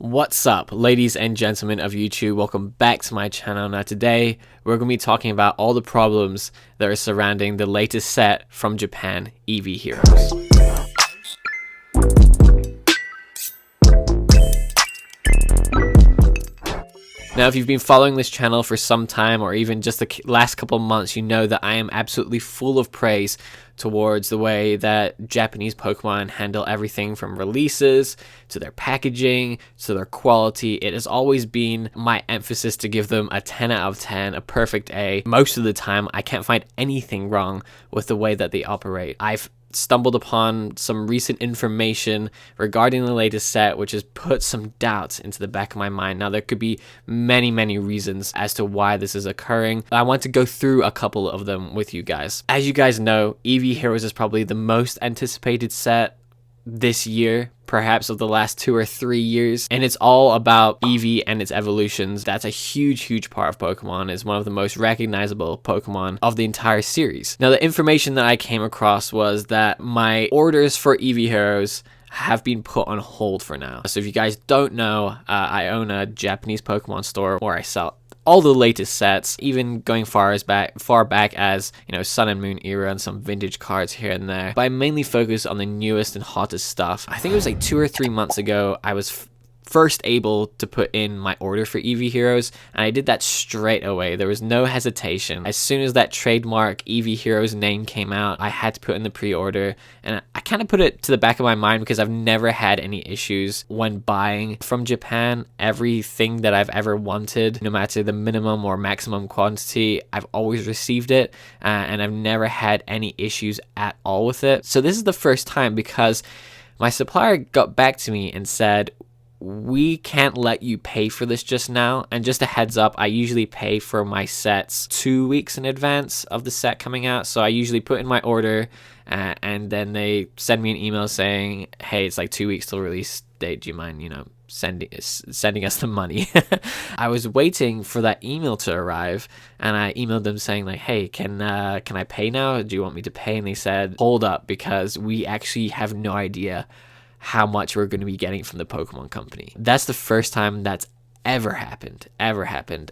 What's up, ladies and gentlemen of YouTube? Welcome back to my channel. Now today we're going to be talking about all the problems that are surrounding the latest set from Japan, Eevee Heroes. Now, if you've been following this channel for some time or even just the last couple of months, you know that I am absolutely full of praise towards the way that Japanese Pokemon handle everything from releases to their packaging to their quality. It has always been my emphasis to give them a 10 out of 10, a perfect A. Most of the time, I can't find anything wrong with the way that they operate. I've stumbled upon some recent information regarding the latest set, which has put some doubts into the back of my mind. Now, there could be many reasons as to why this is occurring. I want to go through a couple of them with you guys. As you guys know, Eevee Heroes is probably the most anticipated set this year, perhaps of the last 2 or 3 years, and it's all about Eevee and its evolutions. That's a huge part of Pokemon. It's one of the most recognizable Pokemon of the entire series. Now, the information that I came across was that my orders for Eevee Heroes have been put on hold for now. So if you guys don't know, I own a Japanese Pokemon store where I sell all the latest sets, even going far back as, you know, Sun and Moon era and some vintage cards here and there. But I mainly focus on the newest and hottest stuff. I think it was like 2 or 3 months ago, I was first able to put in my order for Eevee Heroes, and I did that straight away. There was no hesitation. As soon as that trademark Eevee Heroes name came out, I had to put in the pre-order, and I kind of put it to the back of my mind because I've never had any issues when buying from Japan. Everything that I've ever wanted, no matter the minimum or maximum quantity, I've always received it, and I've never had any issues at all with it. So this is the first time, because my supplier got back to me and said, we can't let you pay for this just now. And just a heads up, I usually pay for my sets 2 weeks in advance of the set coming out. So I usually put in my order and then they send me an email saying, hey, it's like 2 weeks till release date. Do you mind, sending us the money? I was waiting for that email to arrive, and I emailed them saying like, hey, can I pay now? Do you want me to pay? And they said, hold up, because we actually have no idea how much we're going to be getting from the Pokemon company. That's the first time that's ever happened.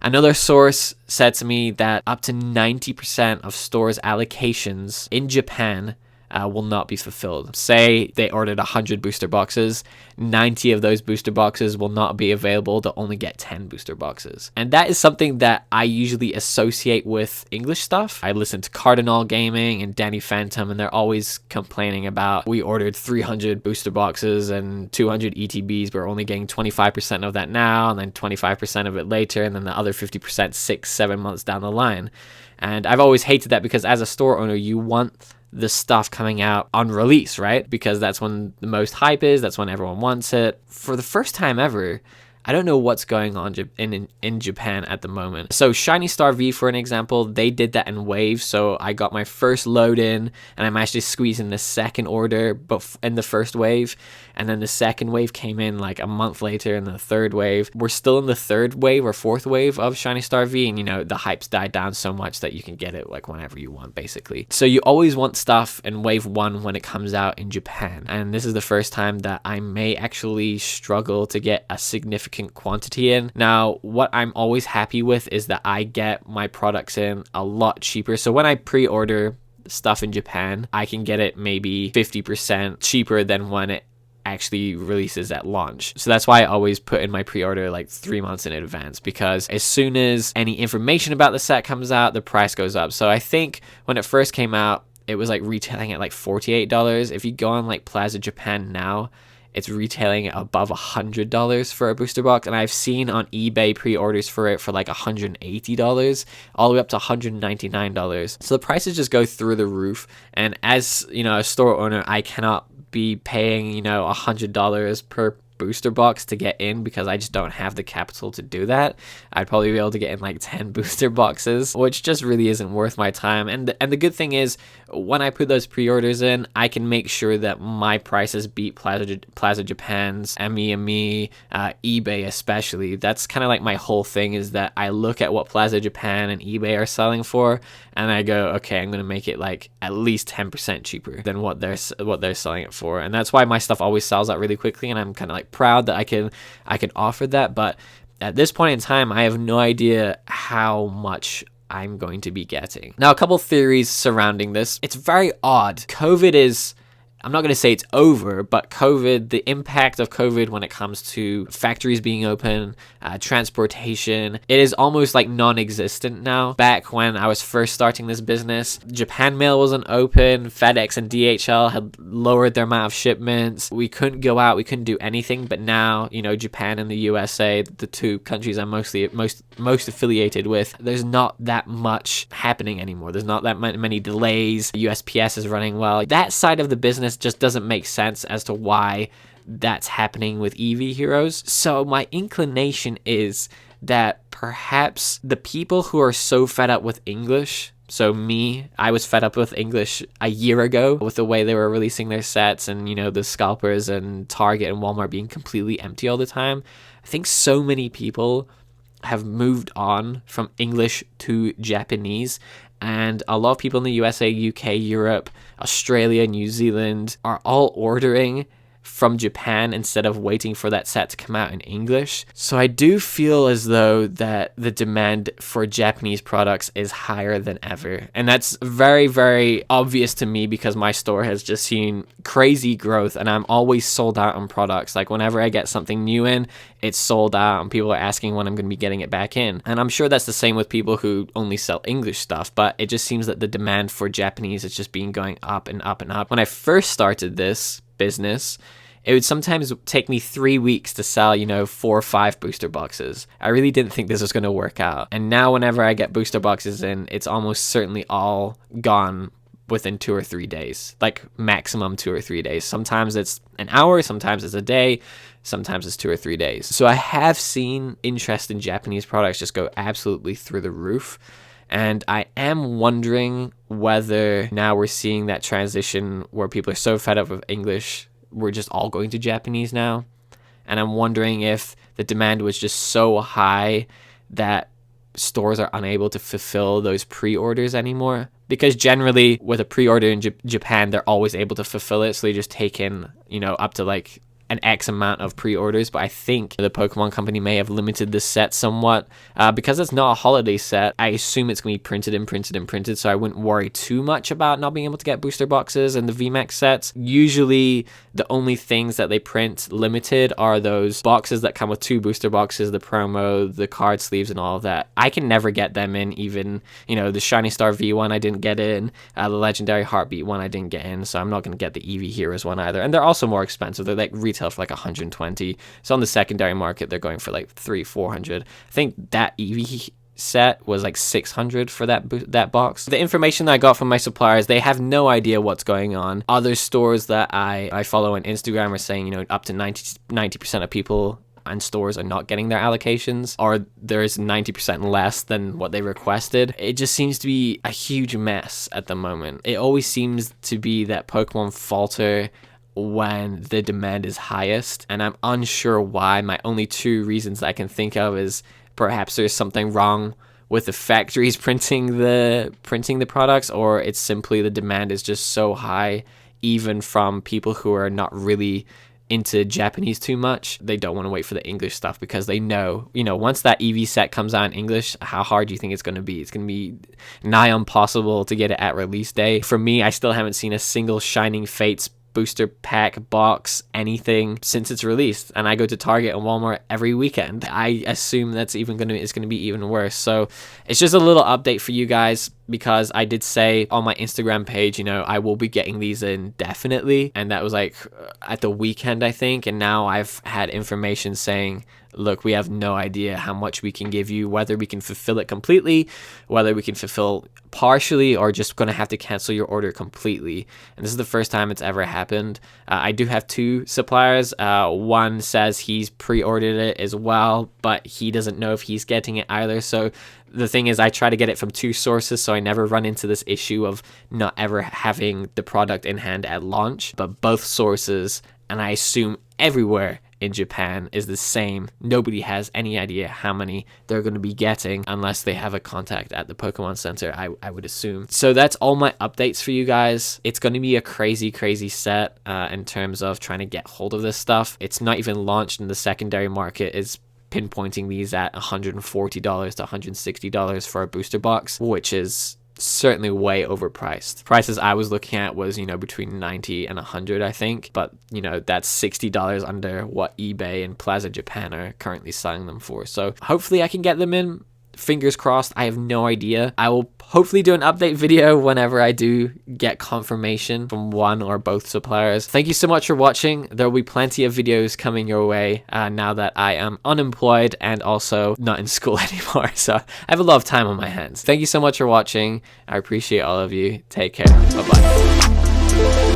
Another source said to me that up to 90% of stores' allocations in Japan will not be fulfilled. Say they ordered 100 booster boxes, 90 of those booster boxes will not be available. They'll only get 10 booster boxes. And that is something that I usually associate with English stuff. I listen to Cardinal Gaming and Danny Phantom, and they're always complaining about, we ordered 300 booster boxes and 200 ETBs, but we're only getting 25% of that now, and then 25% of it later, and then the other 50% 6-7 months down the line. And I've always hated that, because as a store owner, you want the stuff coming out on release, right? Because that's when the most hype is, that's when everyone wants it. For the first time ever, I don't know what's going on in Japan at the moment. So Shiny Star V, for an example, they did that in waves. So I got my first load in, and I managed to squeeze in the second order but in the first wave. And then the second wave came in like a month later, and the third wave. We're still in the third wave or fourth wave of Shiny Star V, and the hype's died down so much that you can get it like whenever you want, basically. So you always want stuff in wave 1 when it comes out in Japan. And this is the first time that I may actually struggle to get a significant quantity in. Now, what I'm always happy with is that I get my products in a lot cheaper. So when I pre-order stuff in Japan, I can get it maybe 50% cheaper than when it actually releases at launch. So that's why I always put in my pre-order like 3 months in advance, because as soon as any information about the set comes out, the price goes up. So I think when it first came out, it was like retailing at like $48. If you go on like Plaza Japan now, it's retailing above $100 for a booster box, and I've seen on eBay pre-orders for it for like $180, all the way up to $199. So the prices just go through the roof, and as a store owner, I cannot be paying $100 per booster box to get in, because I just don't have the capital to do that. I'd probably be able to get in like 10 booster boxes, which just really isn't worth my time. And the good thing is, when I put those pre-orders in, I can make sure that my prices beat Plaza Japan's, Me, eBay especially. That's kind of like my whole thing, is that I look at what Plaza Japan and eBay are selling for, and I go, okay, I'm gonna make it like at least 10% cheaper than what they're selling it for. And that's why my stuff always sells out really quickly, and I'm kind of like proud that I can offer that. But at this point in time, I have no idea how much I'm going to be getting. Now, a couple theories surrounding this. It's very odd. I'm not going to say it's over, but the impact of COVID when it comes to factories being open, transportation, it is almost like non-existent now. Back when I was first starting this business, Japan Mail wasn't open, FedEx and DHL had lowered their amount of shipments. We couldn't go out, we couldn't do anything, but now, Japan and the USA, the two countries I'm most affiliated with, there's not that much happening anymore. There's not that many delays. USPS is running well. That side of the business just doesn't make sense as to why that's happening with Eevee Heroes. So my inclination is that perhaps the people who are so fed up with English, so me, I was fed up with English a year ago with the way they were releasing their sets, and the scalpers and Target and Walmart being completely empty all the time. I think so many people have moved on from English to Japanese, and a lot of people in the USA, UK, Europe, Australia, New Zealand are all ordering from Japan instead of waiting for that set to come out in English. So I do feel as though that the demand for Japanese products is higher than ever. And that's very, very obvious to me because my store has just seen crazy growth, and I'm always sold out on products. Like whenever I get something new in, it's sold out, and people are asking when I'm going to be getting it back in. And I'm sure that's the same with people who only sell English stuff, but it just seems that the demand for Japanese is just been going up and up and up. When I first started this business, it would sometimes take me 3 weeks to sell, 4 or 5 booster boxes. I really didn't think this was going to work out. And now whenever I get booster boxes in, it's almost certainly all gone within 2 or 3 days, like maximum 2 or 3 days. Sometimes it's an hour, sometimes it's a day, sometimes it's 2 or 3 days. So I have seen interest in Japanese products just go absolutely through the roof. And I am wondering whether now we're seeing that transition where people are so fed up with English, we're just all going to Japanese now. And I'm wondering if the demand was just so high that stores are unable to fulfill those pre-orders anymore. Because generally with a pre-order in Japan, they're always able to fulfill it. So they just take in, up to like an X amount of pre-orders. But I think the Pokemon company may have limited the set somewhat. Because it's not a holiday set, I assume it's going to be printed. So I wouldn't worry too much about not being able to get booster boxes and the VMAX sets. Usually the only things that they print limited are those boxes that come with 2 booster boxes, the promo, the card sleeves, and all of that. I can never get them in. Even, the Shiny Star V one I didn't get in. The Legendary Heartbeat one I didn't get in. So I'm not going to get the Eevee Heroes one either. And they're also more expensive. They're like retail for like 120. So on the secondary market, they're going for like 300-400. I think that Eevee set was like 600 for that box. The information that I got from my suppliers, they have no idea what's going on. Other stores that I follow on Instagram are saying, up to 90% of people and stores are not getting their allocations, or there's 90% less than what they requested. It just seems to be a huge mess at the moment. It always seems to be that Pokemon falter when the demand is highest, and I'm unsure why. My only 2 reasons I can think of is perhaps there's something wrong with the factories printing the products, or it's simply the demand is just so high, even from people who are not really into Japanese too much. They don't want to wait for the English stuff because they know, once that Eevee set comes out in English, how hard do you think it's going to be? It's going to be nigh impossible to get it at release day. For me, I still haven't seen a single Shining Fates booster pack, box, anything since it's released, and I go to Target and Walmart every weekend. I assume it's going to be even worse. So it's just a little update for you guys, because I did say on my Instagram page, I will be getting these in definitely, and that was like at the weekend, I think. And now I've had information saying, look, we have no idea how much we can give you, whether we can fulfill it completely, whether we can fulfill partially, or just going to have to cancel your order completely. And this is the first time it's ever happened. I do have 2 suppliers. One says he's pre-ordered it as well, but he doesn't know if he's getting it either. So the thing is, I try to get it from 2 sources, so I never run into this issue of not ever having the product in hand at launch. But both sources, and I assume everywhere in Japan, is the same. Nobody has any idea how many they're going to be getting unless they have a contact at the Pokemon Center, I would assume. So that's all my updates for you guys. It's going to be a crazy set in terms of trying to get hold of this stuff. It's not even launched in the secondary market. It's pinpointing these at $140 to $160 for a booster box, which is certainly way overpriced. Prices I was looking at was, between 90 and 100, I think, but that's $60 under what eBay and Plaza Japan are currently selling them for. So hopefully I can get them in. Fingers crossed. I have no idea. I will hopefully do an update video whenever I do get confirmation from one or both suppliers. Thank you so much for watching. There will be plenty of videos coming your way now that I am unemployed and also not in school anymore. So I have a lot of time on my hands. Thank you so much for watching. I appreciate all of you. Take care. Bye-bye.